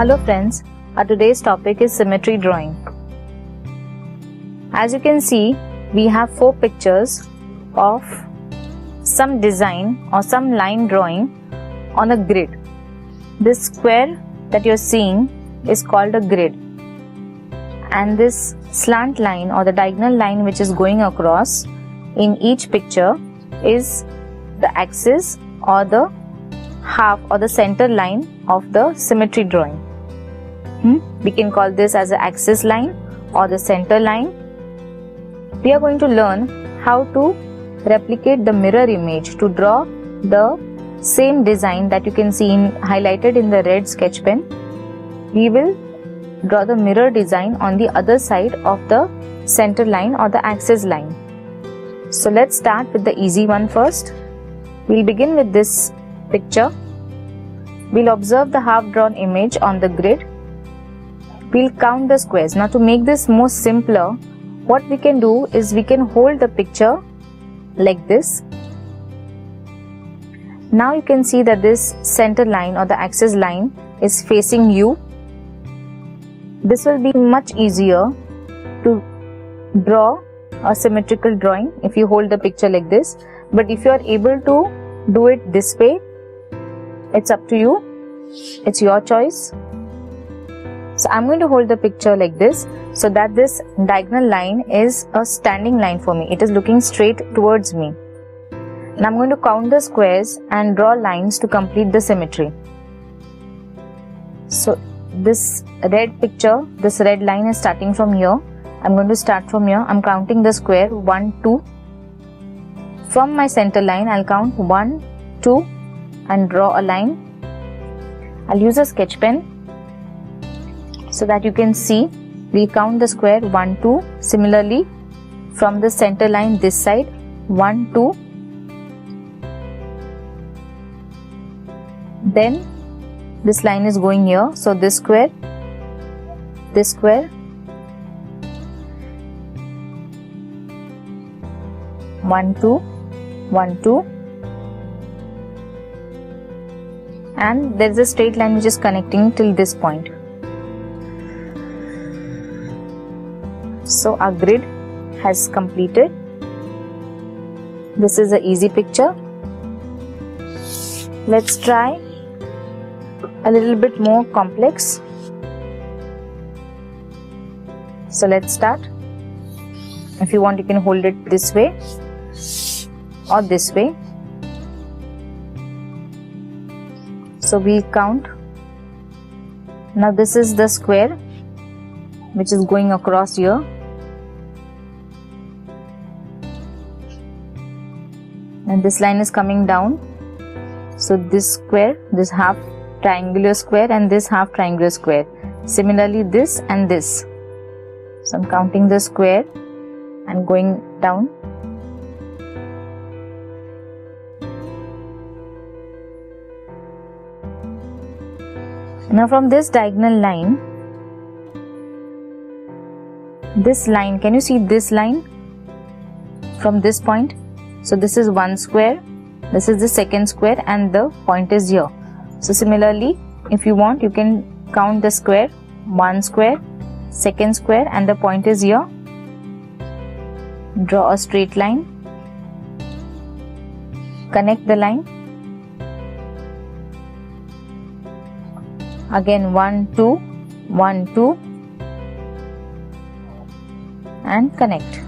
Hello friends, our today's topic is symmetry drawing. As you can see, we have 4 pictures of some design or some line drawing on a grid. This square that you're seeing is called a grid, and this slant line or the diagonal line which is going across in each picture is the axis or the half or the center line of the symmetry drawing. We can call this as the axis line or the center line. We are going to learn how to replicate the mirror image to draw the same design that you can see highlighted in the red sketch pen. We will draw the mirror design on the other side of the center line or the axis line. So let's start with the easy one first. We'll begin with this picture. We'll observe the half drawn image on the grid. We'll count the squares. Now to make this more simpler, what we can do is we can hold the picture like this. Now you can see that this center line or the axis line is facing you. This will be much easier to draw a symmetrical drawing if you hold the picture like this. But if you are able to do it this way, it's up to you. It's your choice. So I'm going to hold the picture like this so that this diagonal line is a standing line for me. It is looking straight towards me. Now I'm going to count the squares and draw lines to complete the symmetry. So this red picture, this red line is starting from here. I'm going to start from here. I'm counting the square 1, 2. From my center line, I'll count 1, 2 and draw a line. I'll use a sketch pen so that you can see. We'll count the square 1, 2. Similarly, from the center line this side, 1, 2. Then this line is going here. So this square, 1, 2, 1, 2. And there is a straight line which is connecting till this point. So our grid has completed. This is an easy picture. Let's try a little bit more complex. So let's start. If you want, you can hold it this way or this way. So we count. Now this is the square which is going across here. And this line is coming down. So this square, this half triangular square and this half triangular square. Similarly this and this. So I'm counting the square and going down. Now from this diagonal line, this line, can you see this line from this point? So this is one square, this is the second square and the point is here. So similarly, if you want, you can count the square, one square, second square and the point is here. Draw a straight line, connect the line. Again 1, 2, 1, 2 and connect.